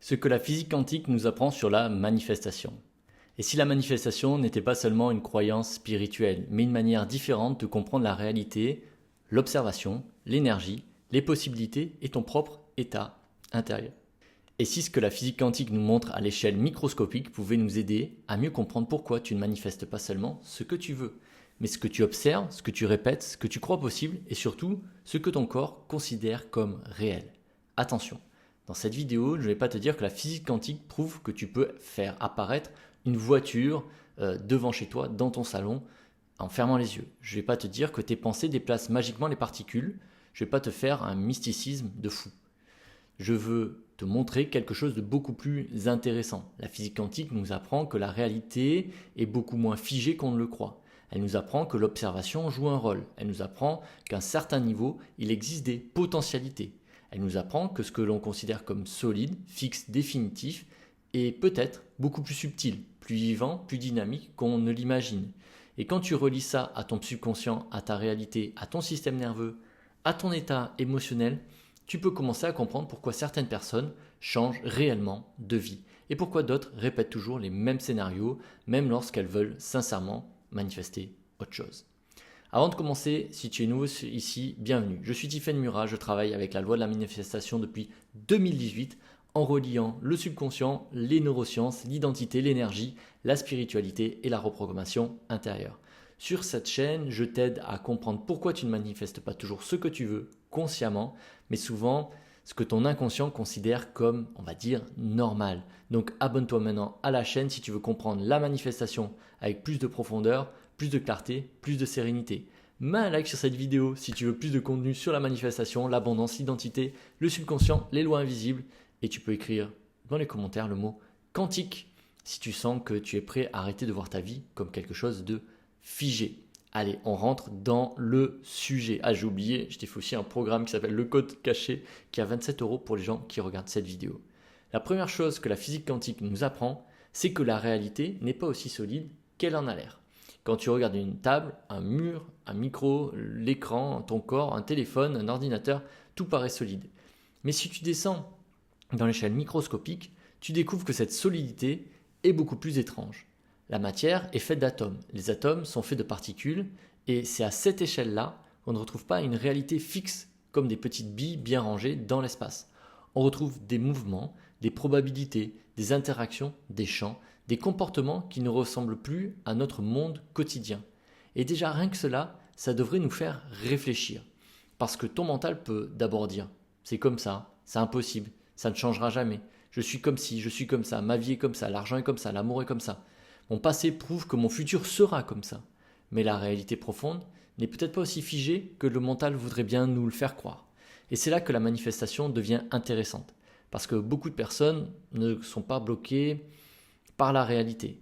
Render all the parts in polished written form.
Ce que la physique quantique nous apprend sur la manifestation. Et si la manifestation n'était pas seulement une croyance spirituelle, mais une manière différente de comprendre la réalité, l'observation, l'énergie, les possibilités et ton propre état intérieur. Et si ce que la physique quantique nous montre à l'échelle microscopique pouvait nous aider à mieux comprendre pourquoi tu ne manifestes pas seulement ce que tu veux, mais ce que tu observes, ce que tu répètes, ce que tu crois possible et surtout ce que ton corps considère comme réel. Attention, dans cette vidéo, je ne vais pas te dire que la physique quantique prouve que tu peux faire apparaître une voiture devant chez toi, dans ton salon, en fermant les yeux. Je ne vais pas te dire que tes pensées déplacent magiquement les particules. Je ne vais pas te faire un mysticisme de fou. Je veux te montrer quelque chose de beaucoup plus intéressant. La physique quantique nous apprend que la réalité est beaucoup moins figée qu'on ne le croit. Elle nous apprend que l'observation joue un rôle. Elle nous apprend qu'à un certain niveau, il existe des potentialités. Elle nous apprend que ce que l'on considère comme solide, fixe, définitif, est peut-être beaucoup plus subtil, plus vivant, plus dynamique qu'on ne l'imagine. Et quand tu relis ça à ton subconscient, à ta réalité, à ton système nerveux, à ton état émotionnel, tu peux commencer à comprendre pourquoi certaines personnes changent réellement de vie et pourquoi d'autres répètent toujours les mêmes scénarios, même lorsqu'elles veulent sincèrement manifester autre chose. Avant de commencer, si tu es nouveau ici, bienvenue. Je suis Tiffaine Murat, je travaille avec la loi de la manifestation depuis 2018 en reliant le subconscient, les neurosciences, l'identité, l'énergie, la spiritualité et la reprogrammation intérieure. Sur cette chaîne, je t'aide à comprendre pourquoi tu ne manifestes pas toujours ce que tu veux consciemment, mais souvent ce que ton inconscient considère comme, on va dire, normal. Donc abonne-toi maintenant à la chaîne si tu veux comprendre la manifestation avec plus de profondeur, plus de clarté, plus de sérénité. Mets un like sur cette vidéo si tu veux plus de contenu sur la manifestation, l'abondance, l'identité, le subconscient, les lois invisibles. Et tu peux écrire dans les commentaires le mot quantique si tu sens que tu es prêt à arrêter de voir ta vie comme quelque chose de figé. Allez, on rentre dans le sujet. Ah, j'ai oublié, je t'ai fait aussi un programme qui s'appelle Le Code Caché qui a 27 € pour les gens qui regardent cette vidéo. La première chose que la physique quantique nous apprend, c'est que la réalité n'est pas aussi solide qu'elle en a l'air. Quand tu regardes une table, un mur, un micro, l'écran, ton corps, un téléphone, un ordinateur, tout paraît solide. Mais si tu descends dans l'échelle microscopique, tu découvres que cette solidité est beaucoup plus étrange. La matière est faite d'atomes. Les atomes sont faits de particules et c'est à cette échelle-là qu'on ne retrouve pas une réalité fixe comme des petites billes bien rangées dans l'espace. On retrouve des mouvements, des probabilités, des interactions, des champs, des comportements qui ne ressemblent plus à notre monde quotidien. Et déjà rien que cela, ça devrait nous faire réfléchir. Parce que ton mental peut d'abord dire « c'est comme ça, c'est impossible, ça ne changera jamais, je suis comme ci, je suis comme ça, ma vie est comme ça, l'argent est comme ça, l'amour est comme ça. Mon passé prouve que mon futur sera comme ça. » Mais la réalité profonde n'est peut-être pas aussi figée que le mental voudrait bien nous le faire croire. Et c'est là que la manifestation devient intéressante. Parce que beaucoup de personnes ne sont pas bloquées par la réalité.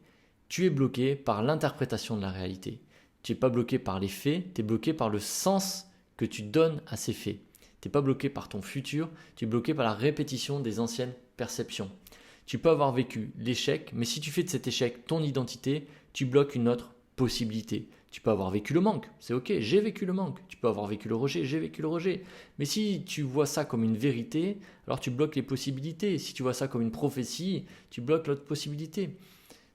Tu es bloqué par l'interprétation de la réalité. Tu n'es pas bloqué par les faits, tu es bloqué par le sens que tu donnes à ces faits. Tu n'es pas bloqué par ton futur, tu es bloqué par la répétition des anciennes perceptions. Tu peux avoir vécu l'échec, mais si tu fais de cet échec ton identité, tu bloques une autre possibilité. Tu peux avoir vécu le manque, c'est ok, j'ai vécu le manque. Tu peux avoir vécu le rejet, j'ai vécu le rejet. Mais si tu vois ça comme une vérité, alors tu bloques les possibilités. Si tu vois ça comme une prophétie, tu bloques l'autre possibilité.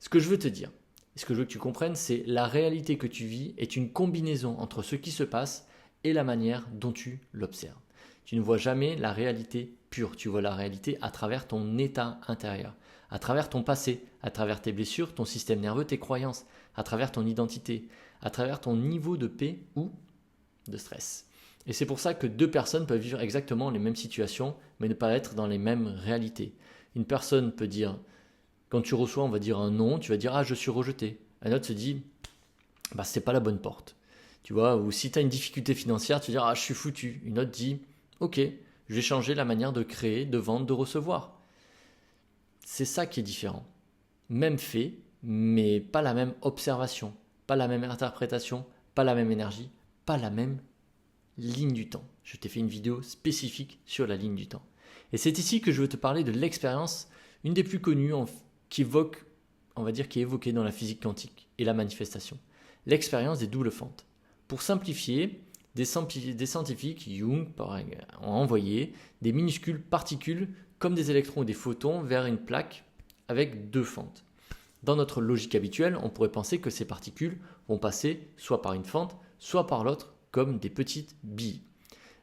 Ce que je veux te dire, et ce que je veux que tu comprennes, c'est la réalité que tu vis est une combinaison entre ce qui se passe et la manière dont tu l'observes. Tu ne vois jamais la réalité pure, tu vois la réalité à travers ton état intérieur, à travers ton passé, à travers tes blessures, ton système nerveux, tes croyances, à travers ton identité, à travers ton niveau de paix ou de stress. Et c'est pour ça que deux personnes peuvent vivre exactement les mêmes situations, mais ne pas être dans les mêmes réalités. Une personne peut dire, quand tu reçois, on va dire un non, tu vas dire « ah, je suis rejeté ». Un autre se dit « bah, c'est pas la bonne porte ». Tu vois, ou si tu as une difficulté financière, tu vas dire « ah, je suis foutu ». Une autre dit « ok, je vais changer la manière de créer, de vendre, de recevoir ». C'est ça qui est différent. Même fait, mais pas la même observation, pas la même interprétation, pas la même énergie, pas la même ligne du temps. Je t'ai fait une vidéo spécifique sur la ligne du temps. Et c'est ici que je veux te parler de l'expérience, une des plus connues qui évoque, on va dire, qui est évoquée dans la physique quantique et la manifestation. L'expérience des doubles fentes. Pour simplifier, des scientifiques, Jung, ont envoyé des minuscules particules comme des électrons ou des photons vers une plaque avec deux fentes. Dans notre logique habituelle, on pourrait penser que ces particules vont passer soit par une fente, soit par l'autre, comme des petites billes.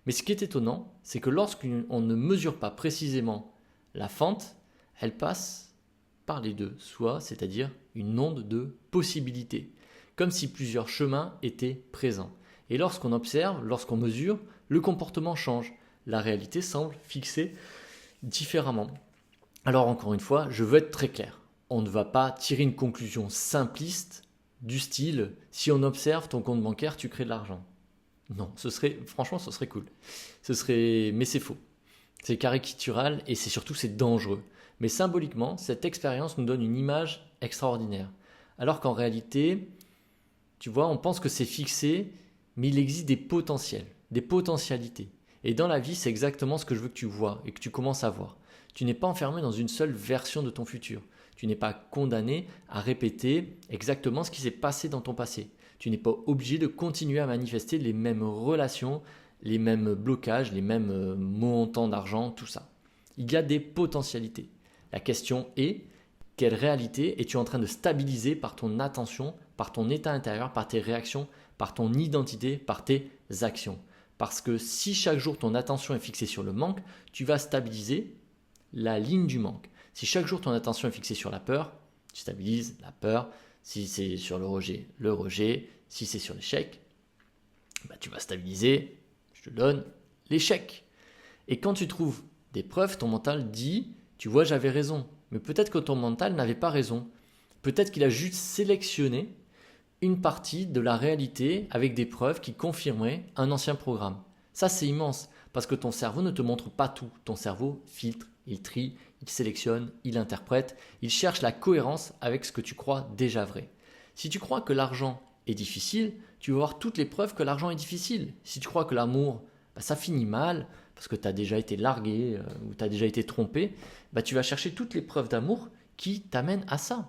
Mais ce qui est étonnant, c'est que lorsqu'on ne mesure pas précisément la fente, elle passe par les deux, c'est-à-dire une onde de possibilité, comme si plusieurs chemins étaient présents. Et lorsqu'on observe, lorsqu'on mesure, le comportement change. La réalité semble fixée différemment. Alors encore une fois, je veux être très clair. On ne va pas tirer une conclusion simpliste du style « si on observe ton compte bancaire, tu crées de l'argent ». Non, franchement, ce serait cool. Mais c'est faux. C'est caricatural et c'est dangereux. Mais symboliquement, cette expérience nous donne une image extraordinaire. Alors qu'en réalité, tu vois, on pense que c'est fixé, mais il existe des potentiels, des potentialités. Et dans la vie, c'est exactement ce que je veux que tu vois et que tu commences à voir. Tu n'es pas enfermé dans une seule version de ton futur. Tu n'es pas condamné à répéter exactement ce qui s'est passé dans ton passé. Tu n'es pas obligé de continuer à manifester les mêmes relations, les mêmes blocages, les mêmes montants d'argent, tout ça. Il y a des potentialités. La question est, quelle réalité es-tu en train de stabiliser par ton attention, par ton état intérieur, par tes réactions, par ton identité, par tes actions? Parce que si chaque jour ton attention est fixée sur le manque, tu vas stabiliser la ligne du manque. Si chaque jour ton attention est fixée sur la peur, tu stabilises la peur. Si c'est sur le rejet, le rejet. Si c'est sur l'échec, tu vas stabiliser, je te donne, l'échec. Et quand tu trouves des preuves, ton mental dit, tu vois, j'avais raison. Mais peut-être que ton mental n'avait pas raison. Peut-être qu'il a juste sélectionné une partie de la réalité avec des preuves qui confirmeraient un ancien programme. Ça, c'est immense, parce que ton cerveau ne te montre pas tout. Ton cerveau filtre, il trie, il sélectionne, il interprète, il cherche la cohérence avec ce que tu crois déjà vrai. Si tu crois que l'argent est difficile, tu vas voir toutes les preuves que l'argent est difficile. Si tu crois que l'amour, ça finit mal, parce que tu as déjà été largué ou tu as déjà été trompé, tu vas chercher toutes les preuves d'amour qui t'amènent à ça.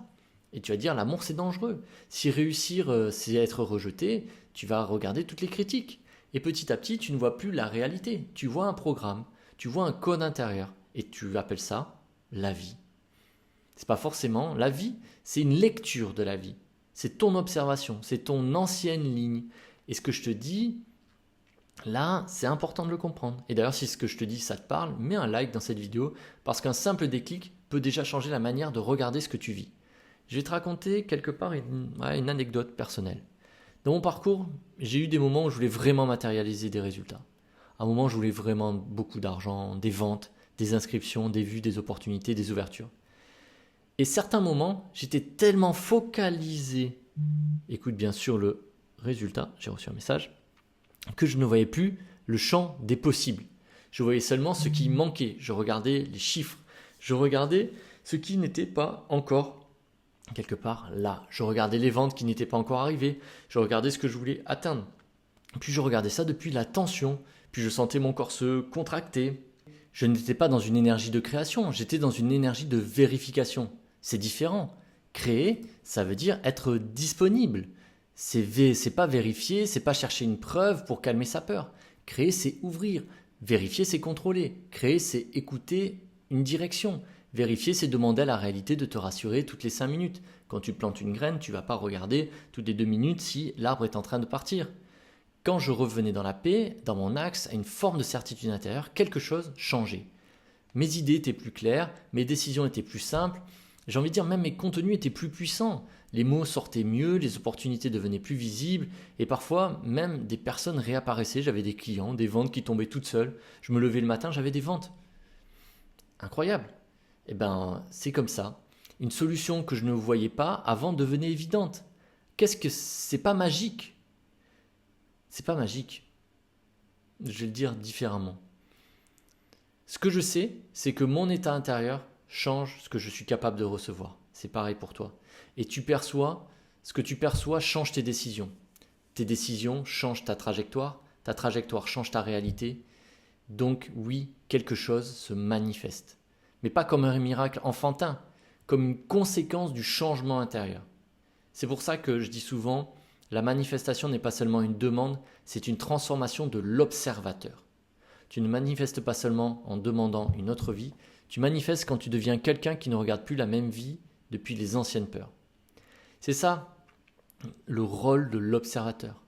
Et tu vas dire l'amour c'est dangereux. Si réussir c'est être rejeté, tu vas regarder toutes les critiques. Et petit à petit, tu ne vois plus la réalité. Tu vois un programme, tu vois un code intérieur et tu appelles ça la vie. C'est pas forcément la vie, c'est une lecture de la vie. C'est ton observation, c'est ton ancienne ligne. Et ce que je te dis, là, c'est important de le comprendre. Et d'ailleurs, si ce que je te dis, ça te parle, mets un like dans cette vidéo parce qu'un simple déclic peut déjà changer la manière de regarder ce que tu vis. Je vais te raconter quelque part une anecdote personnelle. Dans mon parcours, j'ai eu des moments où je voulais vraiment matérialiser des résultats. À un moment, je voulais vraiment beaucoup d'argent, des ventes, des inscriptions, des vues, des opportunités, des ouvertures. Et certains moments, j'étais tellement focalisé, écoute bien sûr le résultat, j'ai reçu un message, que je ne voyais plus le champ des possibles. Je voyais seulement ce qui manquait. Je regardais les chiffres. Je regardais ce qui n'était pas encore quelque part là. Je regardais les ventes qui n'étaient pas encore arrivées. Je regardais ce que je voulais atteindre. Puis je regardais ça depuis la tension. Puis je sentais mon corps se contracter. Je n'étais pas dans une énergie de création. J'étais dans une énergie de vérification. C'est différent. Créer, ça veut dire être disponible. C'est pas vérifier, c'est pas chercher une preuve pour calmer sa peur. Créer, c'est ouvrir. Vérifier, c'est contrôler. Créer, c'est écouter une direction. Vérifier, c'est demander à la réalité de te rassurer toutes les 5 minutes. Quand tu plantes une graine, tu ne vas pas regarder toutes les 2 minutes si l'arbre est en train de partir. Quand je revenais dans la paix, dans mon axe, à une forme de certitude intérieure, quelque chose changeait. Mes idées étaient plus claires, mes décisions étaient plus simples. J'ai envie de dire même mes contenus étaient plus puissants. Les mots sortaient mieux, les opportunités devenaient plus visibles et parfois même des personnes réapparaissaient. J'avais des clients, des ventes qui tombaient toutes seules. Je me levais le matin, j'avais des ventes. Incroyable. C'est comme ça. Une solution que je ne voyais pas avant devenait évidente. C'est pas magique. C'est pas magique. Je vais le dire différemment. Ce que je sais, c'est que mon état intérieur change ce que je suis capable de recevoir. C'est pareil pour toi. Et ce que tu perçois change tes décisions. Tes décisions changent ta trajectoire change ta réalité. Donc oui, quelque chose se manifeste. Mais pas comme un miracle enfantin, comme une conséquence du changement intérieur. C'est pour ça que je dis souvent, la manifestation n'est pas seulement une demande, c'est une transformation de l'observateur. Tu ne manifestes pas seulement en demandant une autre vie, Tu manifestes quand tu deviens quelqu'un qui ne regarde plus la même vie depuis les anciennes peurs. C'est ça le rôle de l'observateur.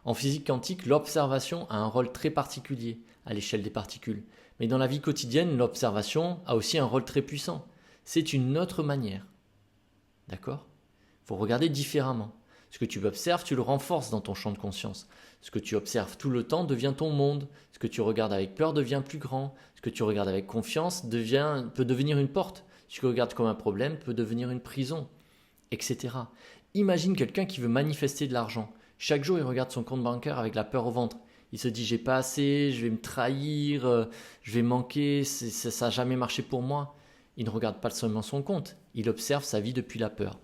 En physique quantique, l'observation a un rôle très particulier à l'échelle des particules. Mais dans la vie quotidienne, l'observation a aussi un rôle très puissant. C'est une autre manière. D'accord ? Il faut regarder différemment. Ce que tu observes, tu le renforces dans ton champ de conscience. Ce que tu observes tout le temps devient ton monde. Ce que tu regardes avec peur devient plus grand. Ce que tu regardes avec confiance peut devenir une porte. Ce que tu regardes comme un problème peut devenir une prison, etc. Imagine quelqu'un qui veut manifester de l'argent. Chaque jour, il regarde son compte bancaire avec la peur au ventre. Il se dit, j'ai pas assez, je vais me trahir, je vais manquer, ça n'a jamais marché pour moi. Il ne regarde pas seulement son compte, il observe sa vie depuis la peur.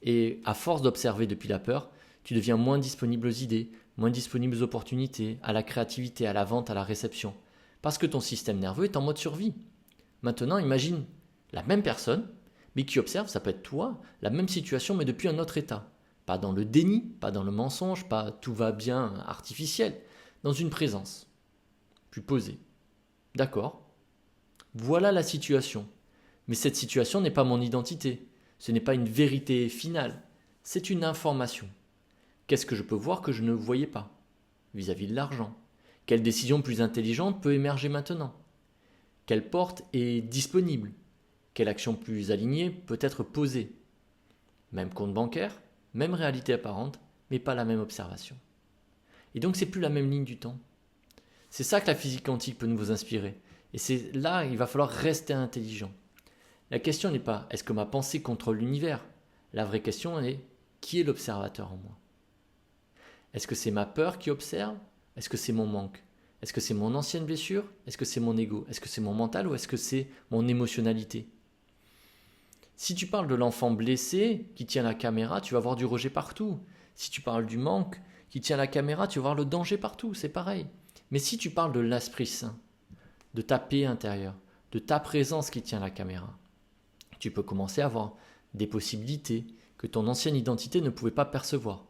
Et à force d'observer depuis la peur, tu deviens moins disponible aux idées, moins disponible aux opportunités, à la créativité, à la vente, à la réception. Parce que ton système nerveux est en mode survie. Maintenant, imagine la même personne, mais qui observe, ça peut être toi, la même situation, mais depuis un autre état. Pas dans le déni, pas dans le mensonge, pas tout va bien artificiel, dans une présence plus posée. D'accord ? Voilà la situation. Mais cette situation n'est pas mon identité. Ce n'est pas une vérité finale. C'est une information. Qu'est-ce que je peux voir que je ne voyais pas vis-à-vis de l'argent ? Quelle décision plus intelligente peut émerger maintenant ? Quelle porte est disponible ? Quelle action plus alignée peut être posée ? Même compte bancaire, même réalité apparente, mais pas la même observation. Et donc c'est plus la même ligne du temps. C'est ça que la physique quantique peut nous inspirer. Et c'est là il va falloir rester intelligent. La question n'est pas est-ce que ma pensée contrôle l'univers ? La vraie question est qui est l'observateur en moi ? Est-ce que c'est ma peur qui observe ? Est-ce que c'est mon manque ? Est-ce que c'est mon ancienne blessure ? Est-ce que c'est mon ego ? Est-ce que c'est mon mental ou est-ce que c'est mon émotionnalité ? Si tu parles de l'enfant blessé qui tient la caméra, tu vas voir du rejet partout. Si tu parles du manque qui tient la caméra, tu vas voir le danger partout, c'est pareil. Mais si tu parles de l'Esprit Saint, de ta paix intérieure, de ta présence qui tient la caméra, tu peux commencer à voir des possibilités que ton ancienne identité ne pouvait pas percevoir.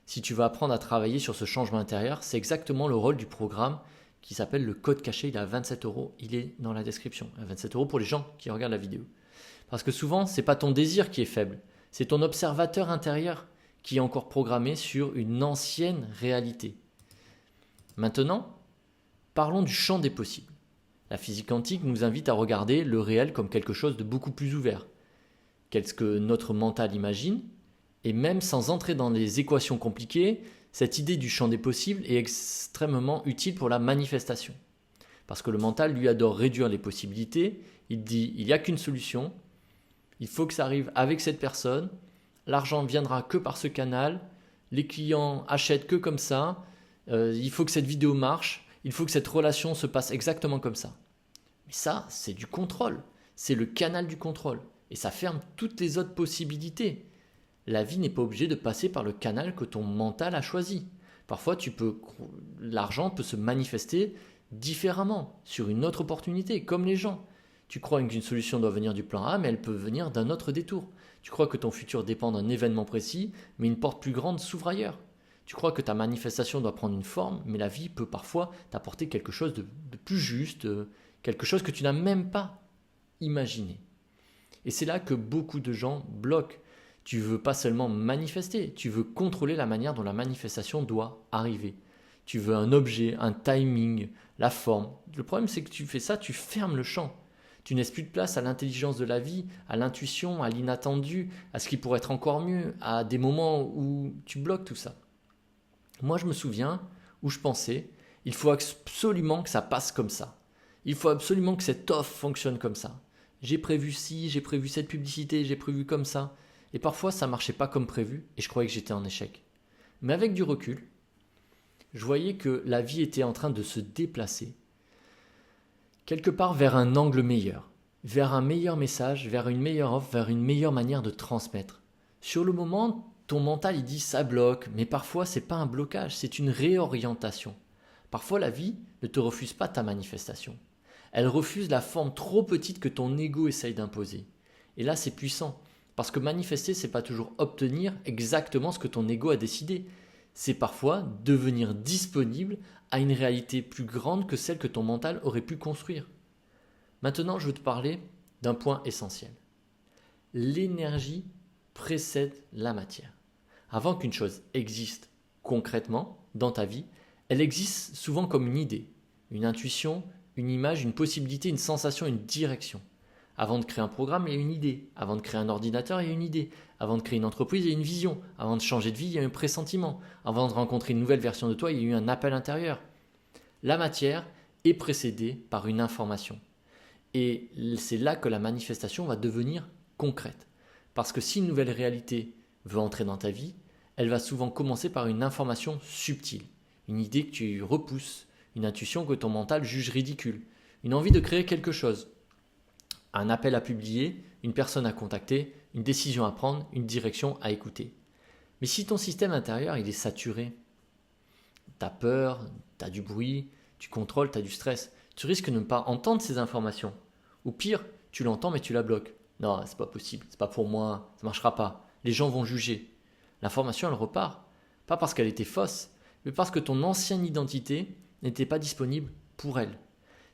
Si tu vas apprendre à travailler sur ce changement intérieur, c'est exactement le rôle du programme qui s'appelle le code caché. Il est à 27 €, il est dans la description. 27 € pour les gens qui regardent la vidéo. Parce que souvent, ce n'est pas ton désir qui est faible, c'est ton observateur intérieur qui est encore programmé sur une ancienne réalité. Maintenant, parlons du champ des possibles. La physique quantique nous invite à regarder le réel comme quelque chose de beaucoup plus ouvert. Qu'est-ce que notre mental imagine ? Et même sans entrer dans les équations compliquées, cette idée du champ des possibles est extrêmement utile pour la manifestation. Parce que le mental, lui, adore réduire les possibilités. Il dit, il n'y a qu'une solution. Il faut que ça arrive avec cette personne. L'argent viendra que par ce canal. Les clients achètent que comme ça. Il faut que cette vidéo marche. Il faut que cette relation se passe exactement comme ça. Mais ça, c'est du contrôle. C'est le canal du contrôle. Et ça ferme toutes les autres possibilités. La vie n'est pas obligée de passer par le canal que ton mental a choisi. Parfois, l'argent peut se manifester différemment, sur une autre opportunité, comme les gens. Tu crois qu'une solution doit venir du plan A, mais elle peut venir d'un autre détour. Tu crois que ton futur dépend d'un événement précis, mais une porte plus grande s'ouvre ailleurs. Tu crois que ta manifestation doit prendre une forme, mais la vie peut parfois t'apporter quelque chose de plus juste, quelque chose que tu n'as même pas imaginé. Et c'est là que beaucoup de gens bloquent. Tu veux pas seulement manifester, tu veux contrôler la manière dont la manifestation doit arriver. Tu veux un objet, un timing, la forme. Le problème, c'est que tu fais ça, tu fermes le champ. Tu laisses plus de place à l'intelligence de la vie, à l'intuition, à l'inattendu, à ce qui pourrait être encore mieux, à des moments où tu bloques tout ça. Moi, je me souviens où je pensais, il faut absolument que ça passe comme ça. Il faut absolument que cette offre fonctionne comme ça. J'ai prévu ci, j'ai prévu cette publicité, j'ai prévu comme ça. Et parfois, ça ne marchait pas comme prévu et je croyais que j'étais en échec. Mais avec du recul, je voyais que la vie était en train de se déplacer quelque part vers un angle meilleur, vers un meilleur message, vers une meilleure offre, vers une meilleure manière de transmettre. Sur le moment, ton mental il dit ça bloque, mais parfois c'est pas un blocage, c'est une réorientation. Parfois la vie ne te refuse pas ta manifestation. Elle refuse la forme trop petite que ton ego essaye d'imposer. Et là c'est puissant, parce que manifester c'est pas toujours obtenir exactement ce que ton ego a décidé. C'est parfois devenir disponible à une réalité plus grande que celle que ton mental aurait pu construire. Maintenant, je veux te parler d'un point essentiel. L'énergie précède la matière. Avant qu'une chose existe concrètement dans ta vie, elle existe souvent comme une idée, une intuition, une image, une possibilité, une sensation, une direction. Avant de créer un programme, il y a une idée. Avant de créer un ordinateur, il y a une idée. Avant de créer une entreprise, il y a une vision. Avant de changer de vie, il y a un pressentiment. Avant de rencontrer une nouvelle version de toi, il y a eu un appel intérieur. La matière est précédée par une information. Et c'est là que la manifestation va devenir concrète. Parce que si une nouvelle réalité veut entrer dans ta vie, elle va souvent commencer par une information subtile, une idée que tu repousses, une intuition que ton mental juge ridicule, une envie de créer quelque chose, un appel à publier, une personne à contacter, une décision à prendre, une direction à écouter. Mais si ton système intérieur il est saturé, tu as peur, tu as du bruit, tu contrôles, tu as du stress, tu risques de ne pas entendre ces informations. Ou pire, tu l'entends mais tu la bloques. Non, c'est pas possible, c'est pas pour moi, ça marchera pas. Les gens vont juger. L'information elle repart, pas parce qu'elle était fausse, mais parce que ton ancienne identité n'était pas disponible pour elle.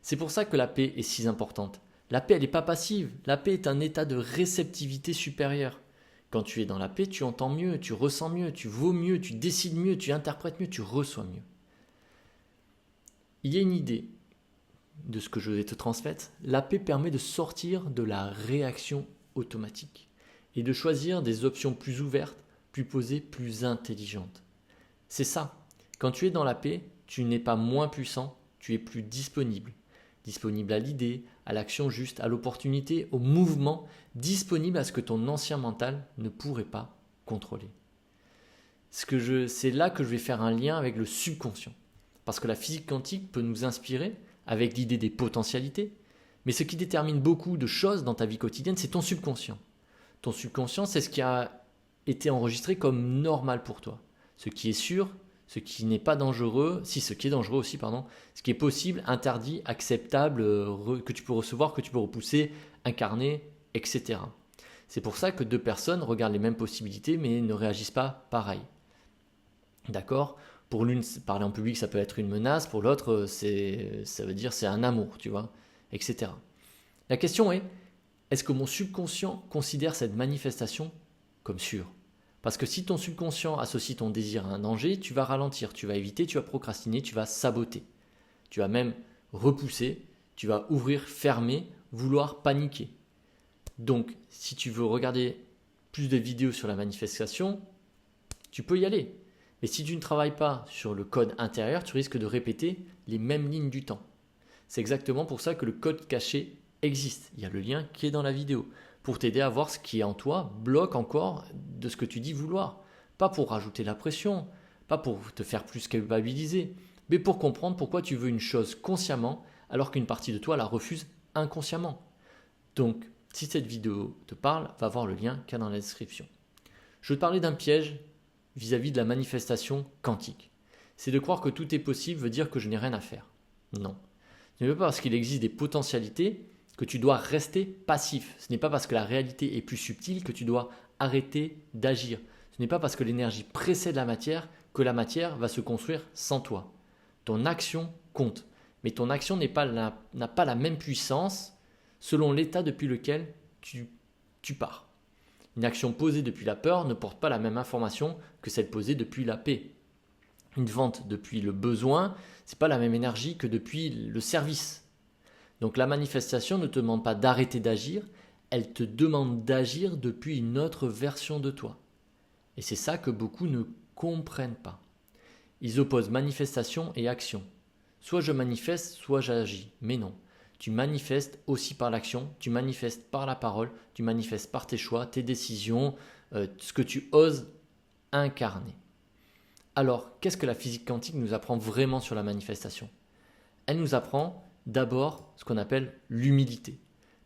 C'est pour ça que la paix est si importante. La paix elle n'est pas passive, la paix est un état de réceptivité supérieure. Quand tu es dans la paix, tu entends mieux, tu ressens mieux, tu vaux mieux, tu décides mieux, tu interprètes mieux, tu reçois mieux. Il y a une idée de ce que je vais te transmettre. La paix permet de sortir de la réaction automatique et de choisir des options plus ouvertes, plus posées, plus intelligentes. C'est ça. Quand tu es dans la paix, tu n'es pas moins puissant, tu es plus disponible. Disponible à l'idée, à l'action juste, à l'opportunité, au mouvement, disponible à ce que ton ancien mental ne pourrait pas contrôler. C'est là que je vais faire un lien avec le subconscient. Parce que la physique quantique peut nous inspirer avec l'idée des potentialités, mais ce qui détermine beaucoup de choses dans ta vie quotidienne, c'est ton subconscient. Ton subconscient, c'est ce qui a été enregistré comme normal pour toi. Ce qui est sûr, ce qui n'est pas dangereux, ce qui est dangereux aussi, ce qui est possible, interdit, acceptable, que tu peux recevoir, que tu peux repousser, incarner, etc. C'est pour ça que deux personnes regardent les mêmes possibilités mais ne réagissent pas pareil. D'accord ? Pour l'une, parler en public, ça peut être une menace, pour l'autre, ça veut dire c'est un amour, tu vois, etc. La question est, est-ce que mon subconscient considère cette manifestation comme sûre ? Parce que si ton subconscient associe ton désir à un danger, tu vas ralentir, tu vas éviter, tu vas procrastiner, tu vas saboter. Tu vas même repousser, tu vas ouvrir, fermer, vouloir paniquer. Donc, si tu veux regarder plus de vidéos sur la manifestation, tu peux y aller. Mais si tu ne travailles pas sur le code intérieur, tu risques de répéter les mêmes lignes du temps. C'est exactement pour ça que le code caché existe. Il y a le lien qui est dans la vidéo. Pour t'aider à voir ce qui est en toi bloque encore de ce que tu dis vouloir. Pas pour rajouter la pression, pas pour te faire plus culpabiliser, mais pour comprendre pourquoi tu veux une chose consciemment alors qu'une partie de toi la refuse inconsciemment. Donc, si cette vidéo te parle, va voir le lien qu'il y a dans la description. Je vais te parler d'un piège vis-à-vis de la manifestation quantique. C'est de croire que tout est possible veut dire que je n'ai rien à faire. Non. Ce n'est pas parce qu'il existe des potentialités que tu dois rester passif. Ce n'est pas parce que la réalité est plus subtile que tu dois arrêter d'agir. Ce n'est pas parce que l'énergie précède la matière que la matière va se construire sans toi. Ton action compte, mais ton action n'a pas la même puissance selon l'état depuis lequel tu pars. Une action posée depuis la peur ne porte pas la même information que celle posée depuis la paix. Une vente depuis le besoin, ce n'est pas la même énergie que depuis le service. Donc la manifestation ne te demande pas d'arrêter d'agir, elle te demande d'agir depuis une autre version de toi. Et c'est ça que beaucoup ne comprennent pas. Ils opposent manifestation et action. Soit je manifeste, soit j'agis. Mais non. Tu manifestes aussi par l'action, tu manifestes par la parole, tu manifestes par tes choix, tes décisions, ce que tu oses incarner. Alors, qu'est-ce que la physique quantique nous apprend vraiment sur la manifestation ? Elle nous apprend d'abord ce qu'on appelle l'humilité,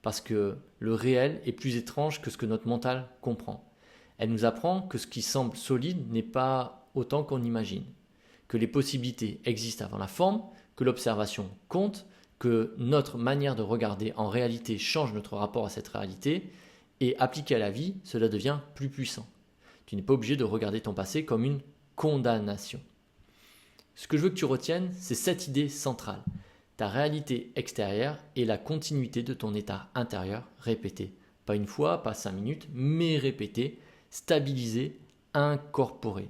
parce que le réel est plus étrange que ce que notre mental comprend. Elle nous apprend que ce qui semble solide n'est pas autant qu'on imagine, que les possibilités existent avant la forme, que l'observation compte, que notre manière de regarder en réalité change notre rapport à cette réalité et appliqué à la vie, cela devient plus puissant. Tu n'es pas obligé de regarder ton passé comme une condamnation. Ce que je veux que tu retiennes, c'est cette idée centrale. Ta réalité extérieure est la continuité de ton état intérieur répété. Pas une fois, pas 5 minutes, mais répété, stabilisé, incorporé.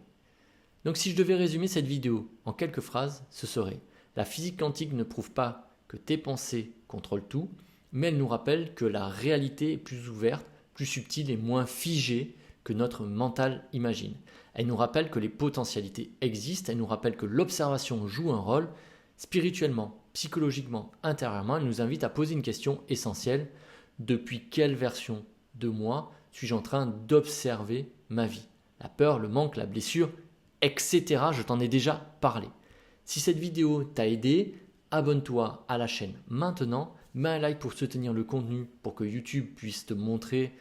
Donc si je devais résumer cette vidéo en quelques phrases, ce serait: la physique quantique ne prouve pas que tes pensées contrôlent tout, mais elle nous rappelle que la réalité est plus ouverte, plus subtile et moins figée que notre mental imagine. Elle nous rappelle que les potentialités existent, elle nous rappelle que l'observation joue un rôle spirituellement, psychologiquement, intérieurement. Elle nous invite à poser une question essentielle: depuis quelle version de moi suis-je en train d'observer ma vie? La peur, le manque, la blessure, etc. Je t'en ai déjà parlé. Si cette vidéo t'a aidé, abonne-toi à la chaîne maintenant, mets un like pour soutenir le contenu pour que YouTube puisse te montrer,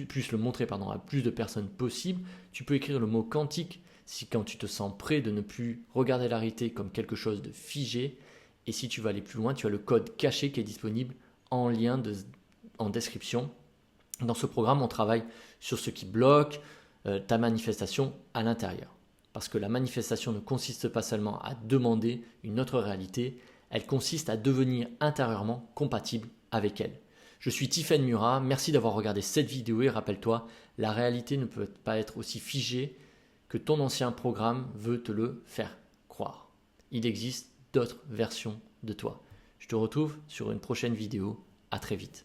puisse le montrer à plus de personnes possible. Tu peux écrire le mot quantique si quand tu te sens prêt de ne plus regarder la réalité comme quelque chose de figé. Et si tu veux aller plus loin, tu as le code caché qui est disponible en lien en description. Dans ce programme, on travaille sur ce qui bloque ta manifestation à l'intérieur. Parce que la manifestation ne consiste pas seulement à demander une autre réalité, elle consiste à devenir intérieurement compatible avec elle. Je suis Tiffaine Murat, merci d'avoir regardé cette vidéo et rappelle-toi, la réalité ne peut pas être aussi figée que ton ancien programme veut te le faire croire. Il existe d'autres versions de toi. Je te retrouve sur une prochaine vidéo. À très vite.